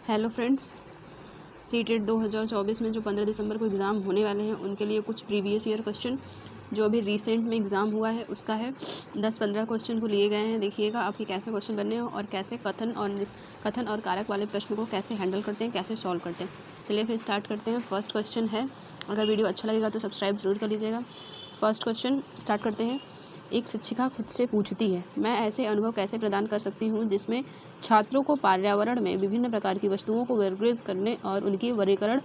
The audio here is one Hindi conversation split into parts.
हेलो फ्रेंड्स, सीटेट 2024 में जो 15 दिसंबर को एग्ज़ाम होने वाले हैं उनके लिए कुछ प्रीवियस ईयर क्वेश्चन जो अभी रिसेंट में एग्ज़ाम हुआ है उसका है 10-15 क्वेश्चन को लिए गए हैं। देखिएगा आपके कैसे क्वेश्चन बनने हो और कैसे कथन और कारक वाले प्रश्न को कैसे हैंडल करते हैं, कैसे सॉल्व करते हैं। चलिए फिर स्टार्ट करते हैं। फर्स्ट क्वेश्चन है, अगर वीडियो अच्छा लगेगा तो सब्सक्राइब ज़रूर कर लीजिएगा। फर्स्ट क्वेश्चन स्टार्ट करते हैं। एक शिक्षिका खुद से पूछती है, मैं ऐसे अनुभव कैसे प्रदान कर सकती हूँ जिसमें छात्रों को पर्यावरण में विभिन्न प्रकार की वस्तुओं को वर्गीकृत करने और उनकी वर्गीकरण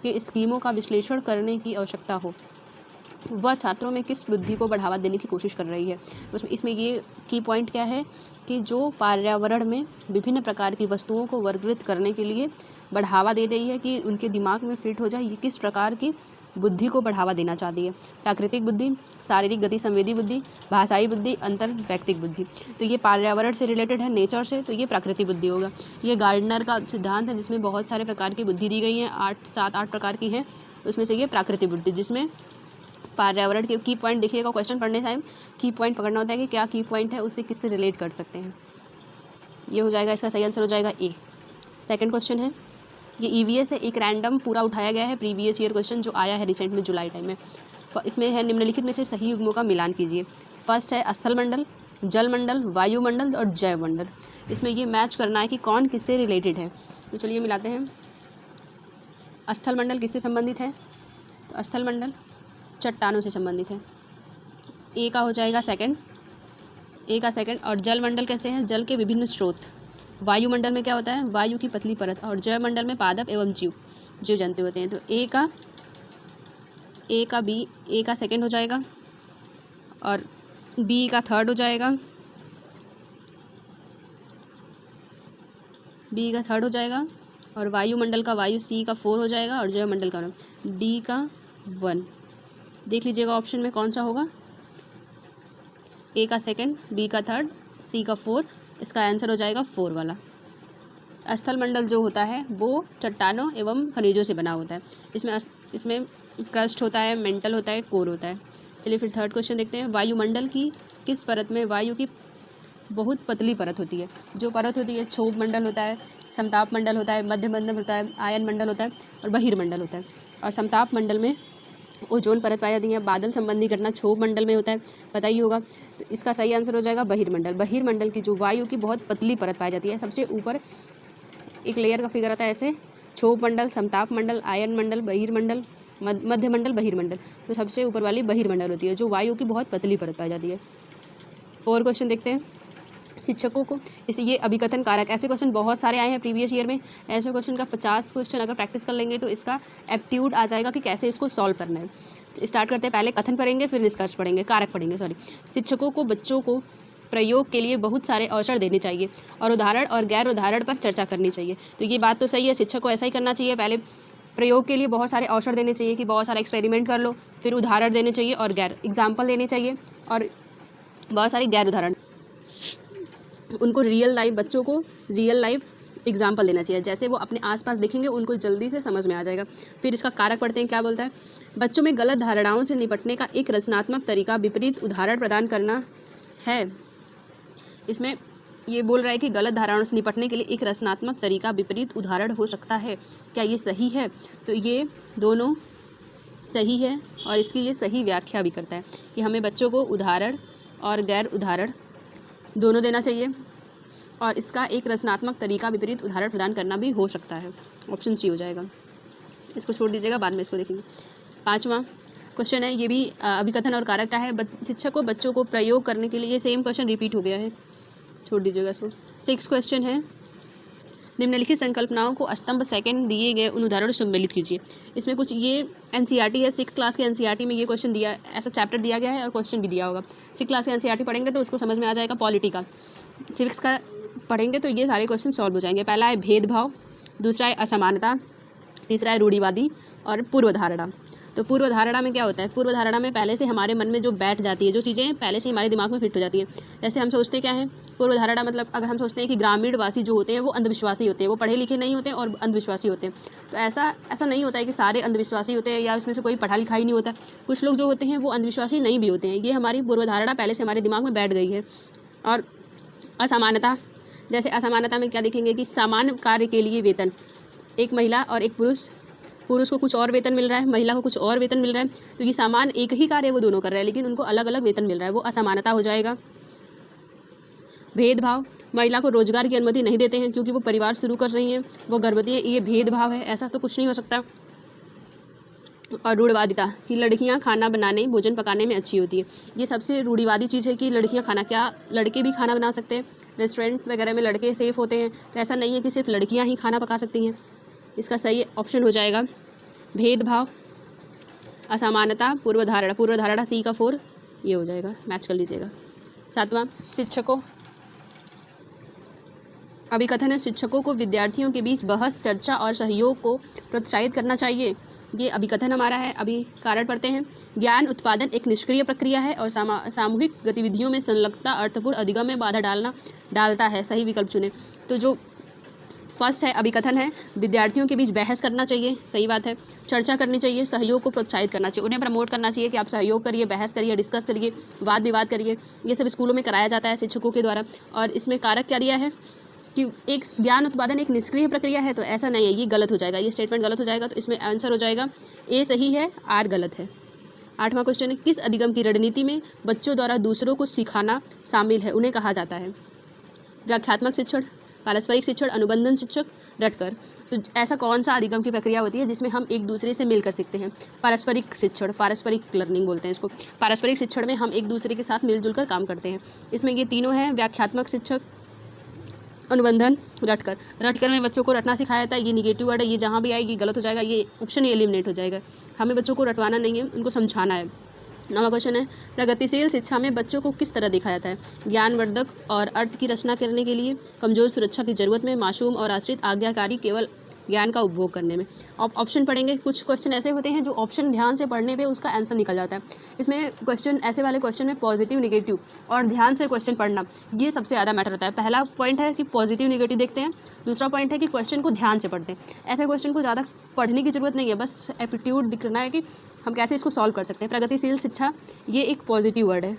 के स्कीमों का विश्लेषण करने की आवश्यकता हो। वह छात्रों में किस बुद्धि को बढ़ावा देने की कोशिश कर रही है। इसमें ये की पॉइंट क्या है कि जो पर्यावरण में विभिन्न प्रकार की वस्तुओं को वर्गीकृत करने के लिए बढ़ावा दे रही है कि उनके दिमाग में फिट हो जाए, ये किस प्रकार की बुद्धि को बढ़ावा देना चाहती है। प्राकृतिक बुद्धि, शारीरिक गति संवेदी बुद्धि, भाषाई बुद्धि, अंतर वैयक्तिक बुद्धि। तो ये पर्यावरण से रिलेटेड है, नेचर से, तो ये प्राकृतिक बुद्धि होगा। ये गार्डनर का सिद्धांत है जिसमें बहुत सारे प्रकार की बुद्धि दी गई हैं, 7-8 प्रकार की हैं। उसमें से ये प्राकृतिक बुद्धि जिसमें पर्यावरण के की पॉइंट देखिएगा। क्वेश्चन पढ़ने टाइम की पॉइंट पकड़ना होता है कि क्या की पॉइंट है, उससे किससे रिलेट कर सकते हैं। ये हो जाएगा, इसका सही आंसर हो जाएगा ए। सेकंड क्वेश्चन है, ये ईवीएस है, एक रैंडम पूरा उठाया गया है प्रीवियस ईयर क्वेश्चन जो आया है रिसेंट में जुलाई टाइम में। इसमें है निम्नलिखित में से सही युग्मों का मिलान कीजिए। फर्स्ट है स्थल मंडल, जल मंडल, वायुमंडल और जैव मंडल। इसमें ये मैच करना है कि कौन किससे रिलेटेड है। तो चलिए मिलाते हैं। स्थल मंडल किससे संबंधित है, तो स्थल मंडल चट्टानों से संबंधित है। ए का हो जाएगा सेकंड, ए का सेकंड। और जल मंडल कैसे है, जल के विभिन्न स्रोत। वायुमंडल में क्या होता है, वायु की पतली परत। और जैव मंडल में पादप एवं जीव जंतु होते हैं। तो ए का सेकंड हो जाएगा और बी का थर्ड हो जाएगा, बी का थर्ड हो जाएगा। और वायुमंडल का वायु सी का 4 हो जाएगा और जैव मंडल का डी का 1। देख लीजिएगा ऑप्शन में कौन सा होगा। ए का सेकंड, बी का थर्ड, सी का 4। इसका आंसर हो जाएगा 4 वाला। स्थल मंडल जो होता है वो चट्टानों एवं खनिजों से बना होता है। इसमें क्रस्ट होता है, मेंटल होता है, कोर होता है। चलिए फिर थर्ड क्वेश्चन देखते हैं। वायुमंडल की किस परत में वायु की बहुत पतली परत होती है। जो परत होती है, क्षोभ मंडल होता है, समताप मंडल होता है, मध्य मंडल होता है, आयन मंडल होता है और बहिर्मंडल होता है। और समताप मंडल में ओजोन परत पाई जाती है। बादल संबंधी घटना क्षोभ मंडल में होता है, पता ही होगा। तो इसका सही आंसर हो जाएगा बहिर्मंडल। बहिर्मंडल की जो वायु की बहुत पतली परत पाई जाती है, सबसे ऊपर एक लेयर का फिगर आता है ऐसे, क्षोभ मंडल, समताप मंडल, आयन मंडल, बहिर्मंडल, मध्य मंडल, बहिर्मंडल। तो सबसे ऊपर वाली बहिर्मंडल होती है जो वायु की बहुत पतली परत पाई जाती है। 4 क्वेश्चन देखते हैं। शिक्षकों को ये अभिकथन कारक, ऐसे क्वेश्चन बहुत सारे आए हैं प्रीवियस ईयर में। ऐसे क्वेश्चन का 50 क्वेश्चन अगर प्रैक्टिस कर लेंगे तो इसका एप्टीट्यूड आ जाएगा कि कैसे इसको सॉल्व करना है। स्टार्ट करते हैं। पहले कथन पढ़ेंगे, फिर निष्कर्ष पढ़ेंगे, कारक पढ़ेंगे। शिक्षकों को बच्चों को प्रयोग के लिए बहुत सारे अवसर देने चाहिए और उदाहरण और गैर उदाहरण पर चर्चा करनी चाहिए। तो ये बात तो सही है, शिक्षक को ऐसा ही करना चाहिए। पहले प्रयोग के लिए बहुत सारे अवसर देने चाहिए कि बहुत सारा एक्सपेरिमेंट कर लो, फिर उदाहरण देने चाहिए और गैर एग्जाम्पल देने चाहिए और बहुत सारे गैर उदाहरण। उनको रियल लाइफ, बच्चों को रियल लाइफ एग्जाम्पल देना चाहिए, जैसे वो अपने आसपास देखेंगे उनको जल्दी से समझ में आ जाएगा। फिर इसका कारक पढ़ते हैं, क्या बोलता है। बच्चों में गलत धारणाओं से निपटने का एक रचनात्मक तरीका विपरीत उदाहरण प्रदान करना है। इसमें ये बोल रहा है कि गलत धारणाओं से निपटने के लिए एक रचनात्मक तरीका विपरीत उदाहरण हो सकता है। क्या ये सही है? तो ये दोनों सही है और इसकी ये सही व्याख्या भी करता है कि हमें बच्चों को उदाहरण और गैर उदाहरण दोनों देना चाहिए और इसका एक रचनात्मक तरीका विपरीत उदाहरण प्रदान करना भी हो सकता है। ऑप्शन सी हो जाएगा। इसको छोड़ दीजिएगा, बाद में इसको देखेंगे। 5वां क्वेश्चन है, ये भी अभिकथन और कारक का है। शिक्षक को बच्चों को प्रयोग करने के लिए, ये सेम क्वेश्चन रिपीट हो गया है, छोड़ दीजिएगा इसको। 6 क्वेश्चन है, निम्नलिखित संकल्पनाओं को स्तंभ सेकंड दिए गए उन उदाहरणों से सम्मिलित कीजिए। इसमें कुछ ये एनसीईआरटी है, 6th क्लास के एनसीईआरटी में ये क्वेश्चन दिया, ऐसा चैप्टर दिया गया है और क्वेश्चन भी दिया होगा। 6th क्लास के एनसीईआरटी पढ़ेंगे तो उसको समझ में आ जाएगा। पॉलिटी का, सिविक्स का पढ़ेंगे तो ये सारे क्वेश्चन सॉल्व हो जाएंगे। पहला है भेदभाव, दूसरा है असमानता, तीसरा है रूढ़िवादी और पूर्वधारणा। तो पूर्वधारणा में क्या होता है, पूर्वधारणा में पहले से हमारे मन में जो बैठ जाती है, जो चीज़ें पहले से हमारे दिमाग में फिट हो जाती हैं। जैसे हम सोचते क्या है पूर्वधारणा, मतलब अगर हम सोचते हैं कि ग्रामीण वासी जो होते हैं वो अंधविश्वासी होते हैं, वो पढ़े लिखे नहीं होते और अंधविश्वासी होते हैं। तो ऐसा नहीं होता है कि सारे अंधविश्वासी होते हैं या उसमें से कोई पढ़ा लिखा ही नहीं होता। कुछ लोग जो होते हैं वो अंधविश्वासी नहीं भी होते हैं। ये हमारी पूर्वधारणा पहले से हमारे दिमाग में बैठ गई है। और असमानता, जैसे असमानता में क्या देखेंगे कि समान कार्य के लिए वेतन, एक महिला और एक पुरुष, पुरुष को कुछ और वेतन मिल रहा है, महिला को कुछ और वेतन मिल रहा है, तो ये समान एक ही कार्य वो दोनों कर रहे हैं लेकिन उनको अलग अलग वेतन मिल रहा है, वो असमानता हो जाएगा। भेदभाव, महिला को रोजगार की अनुमति नहीं देते हैं क्योंकि वो परिवार शुरू कर रही हैं, वो गर्भवती है, ये भेदभाव है, ऐसा तो कुछ नहीं हो सकता। और रूढ़िवादिता कि लड़कियां खाना बनाने, भोजन पकाने में अच्छी होती है, ये सबसे रूढ़िवादी चीज़ है कि लड़कियां खाना, क्या लड़के भी खाना बना सकते हैं? रेस्टोरेंट वगैरह में लड़के सेफ़ होते हैं, तो ऐसा नहीं है कि सिर्फ लड़कियां ही खाना पका सकती हैं। इसका सही ऑप्शन हो जाएगा भेदभाव, असमानता, पूर्वधारणा सी का 4 ये हो जाएगा, मैच कर लीजिएगा। 7वां शिक्षकों, अभिकथन है शिक्षकों को विद्यार्थियों के बीच बहस, चर्चा और सहयोग को प्रोत्साहित करना चाहिए, ये अभिकथन हमारा है। अभी कारण पढ़ते हैं। ज्ञान उत्पादन एक निष्क्रिय प्रक्रिया है और सामूहिक गतिविधियों में संलग्नता अर्थपूर्ण अधिगम में बाधा डालता है, सही विकल्प चुने। तो जो फर्स्ट है अभिकथन है, विद्यार्थियों के बीच बहस करना चाहिए, सही बात है, चर्चा करनी चाहिए, सहयोग को प्रोत्साहित करना चाहिए, उन्हें प्रमोट करना चाहिए कि आप सहयोग करिए, बहस करिए, डिस्कस करिए, वाद विवाद करिए, ये सब स्कूलों में कराया जाता है शिक्षकों के द्वारा। और इसमें कारक क्या दिया है कि एक ज्ञान उत्पादन एक निष्क्रिय प्रक्रिया है, तो ऐसा नहीं है, ये गलत हो जाएगा, ये स्टेटमेंट गलत हो जाएगा, तो इसमें आंसर हो जाएगा ए सही है, आर गलत है। 8वां क्वेश्चन है, किस अधिगम की रणनीति में बच्चों द्वारा दूसरों को सिखाना शामिल है, उन्हें कहा जाता है? व्याख्यात्मक शिक्षण, पारस्परिक शिक्षण, अनुबंधन शिक्षक, रटकर। तो ऐसा कौन सा अधिगम की प्रक्रिया होती है जिसमें हम एक दूसरे से मिलकर सीखते हैं? पारस्परिक शिक्षण, पारस्परिक लर्निंग बोलते हैं इसको। पारस्परिक शिक्षण में हम एक दूसरे के साथ मिलजुल कर काम करते हैं। इसमें ये तीनों हैं, व्याख्यात्मक शिक्षक, अनुबंधन, रटकर। रटकर में बच्चों को रटना सिखाया जाता है, ये निगेटिव वर्ड है, ये जहाँ भी आएगी गलत हो जाएगा, ये ऑप्शन ही एलिमिनेट हो जाएगा। हमें बच्चों को रटवाना नहीं है, उनको समझाना है। 9वां क्वेश्चन है, प्रगतिशील शिक्षा में बच्चों को किस तरह देखा जाता है? ज्ञानवर्धक और अर्थ की रचना करने के लिए, कमजोर सुरक्षा की जरूरत में, मासूम और आश्रित, आज्ञाकारी, केवल ज्ञान का उपभोग करने में। ऑप्शन पढ़ेंगे, कुछ क्वेश्चन ऐसे होते हैं जो ऑप्शन ध्यान से पढ़ने पे उसका आंसर निकल जाता है। इसमें क्वेश्चन, ऐसे वाले क्वेश्चन में पॉजिटिव, नेगेटिव और ध्यान से क्वेश्चन पढ़ना, ये सबसे ज़्यादा मैटर होता है। पहला पॉइंट है कि पॉजिटिव नेगेटिव देखते हैं, दूसरा पॉइंट है कि क्वेश्चन को ध्यान से पढ़ते हैं। ऐसे क्वेश्चन को ज़्यादा पढ़ने की ज़रूरत नहीं है, बस एप्टीट्यूड दिखना है कि हम कैसे इसको सॉल्व कर सकते हैं। प्रगतिशील शिक्षा, ये एक पॉजिटिव वर्ड है,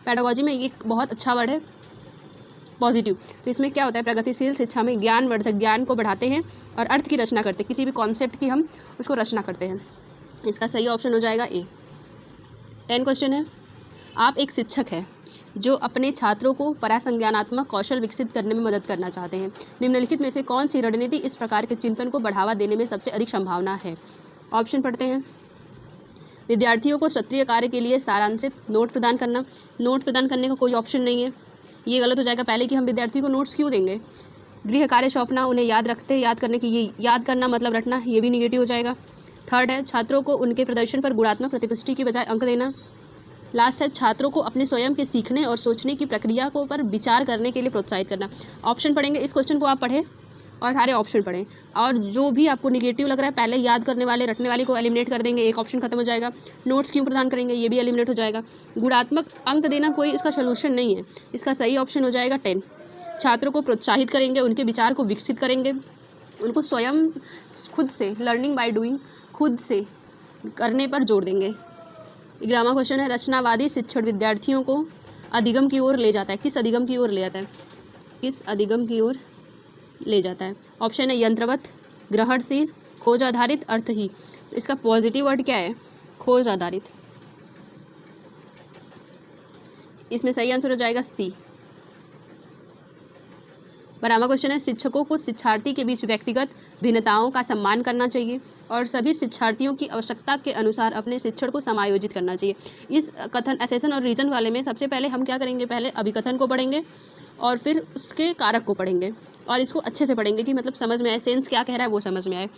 पेडागोजी में ये एक बहुत अच्छा वर्ड है, पॉजिटिव। तो इसमें क्या होता है, प्रगतिशील शिक्षा में ज्ञानवर्धक, ज्ञान को बढ़ाते हैं और अर्थ की रचना करते हैं, किसी भी कॉन्सेप्ट की हम उसको रचना करते हैं। इसका सही ऑप्शन हो जाएगा ए। 10 क्वेश्चन है, आप एक शिक्षक हैं जो अपने छात्रों को परासंज्ञानात्मक कौशल विकसित करने में मदद करना चाहते हैं। निम्नलिखित में से कौन सी रणनीति इस प्रकार के चिंतन को बढ़ावा देने में सबसे अधिक संभावना है? ऑप्शन पढ़ते हैं। विद्यार्थियों को सत्रीय कार्य के लिए सारांशित नोट प्रदान करना, नोट प्रदान करने का कोई ऑप्शन नहीं है, ये गलत हो जाएगा। पहले कि हम विद्यार्थी को नोट्स क्यों देंगे? गृह कार्य सौंपना, उन्हें याद करने की, ये याद करना मतलब रटना, ये भी निगेटिव हो जाएगा। थर्ड है, छात्रों को उनके प्रदर्शन पर गुणात्मक प्रतिपुष्टि की बजाय अंक देना। लास्ट है, छात्रों को अपने स्वयं के सीखने और सोचने की प्रक्रिया को पर विचार करने के लिए प्रोत्साहित करना। ऑप्शन पढ़ेंगे, इस क्वेश्चन को आप पढ़ें और सारे ऑप्शन पढ़ें, और जो भी आपको निगेटिव लग रहा है पहले याद करने वाले, रटने वाले को एलिमिनेट कर देंगे, एक ऑप्शन खत्म हो जाएगा। नोट्स क्यों प्रदान करेंगे, ये भी एलिमिनेट हो जाएगा। गुणात्मक अंक देना कोई इसका सोल्यूशन नहीं है, इसका सही ऑप्शन हो जाएगा 10। छात्रों को प्रोत्साहित करेंगे, उनके विचार को विकसित करेंगे, उनको स्वयं खुद से, लर्निंग बाय डूइंग, खुद से करने पर जोर देंगे। 11वां क्वेश्चन है, रचनावादी शिक्षण विद्यार्थियों को अधिगम की ओर ले जाता है, किस अधिगम की ओर ले जाता है? किस अधिगम की ओर ले जाता है? ऑप्शन है यंत्रवत, ग्रहणशील, खोज आधारित, अर्थ ही। तो इसका पॉजिटिव वर्ड क्या है? खोज आधारित। इसमें सही आंसर हो जाएगा सी। 12वां क्वेश्चन है, शिक्षकों को शिक्षार्थी के बीच व्यक्तिगत भिन्नताओं का सम्मान करना चाहिए और सभी शिक्षार्थियों की आवश्यकता के अनुसार अपने शिक्षण को समायोजित करना चाहिए। इस कथन, एसेसन और रीजन वाले में सबसे पहले हम क्या करेंगे, पहले अभिकथन को पढ़ेंगे और फिर उसके कारक को पढ़ेंगे और इसको अच्छे से पढ़ेंगे कि मतलब समझ में आए, सेंस क्या कह रहा है वो समझ में आए।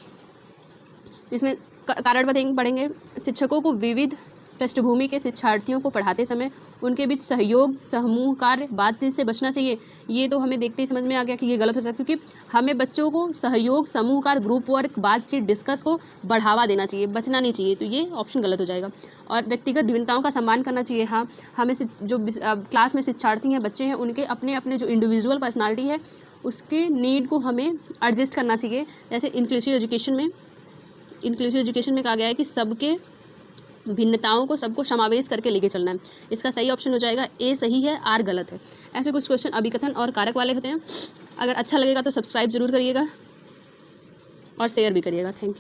इसमें कारण पढ़ेंगे, शिक्षकों को विविध पृष्ठभूमि के शिक्षार्थियों को पढ़ाते समय उनके बीच सहयोग, समूह कार्य, बातचीत से बचना चाहिए। ये तो हमें देखते ही समझ में आ गया कि ये गलत हो सकता है, क्योंकि हमें बच्चों को सहयोग, समूह कार्य, ग्रुप वर्क, बातचीत, डिस्कस को बढ़ावा देना चाहिए, बचना नहीं चाहिए, तो ये ऑप्शन गलत हो जाएगा। और व्यक्तिगत भिन्नताओं का सम्मान करना चाहिए। हाँ, हमें जो क्लास में शिक्षार्थी हैं, बच्चे हैं, उनके अपने अपने जो इंडिविजुअल पर्सनालिटी है उसके नीड को हमें एडजस्ट करना चाहिए। जैसे इंक्लूसिव एजुकेशन में कहा गया है कि सबके भिन्नताओं को सबको समावेश करके लेके चलना है। इसका सही ऑप्शन हो जाएगा ए सही है, आर गलत है। ऐसे कुछ क्वेश्चन अभिकथन और कारक वाले होते हैं। अगर अच्छा लगेगा तो सब्सक्राइब जरूर करिएगा और शेयर भी करिएगा। Thank you.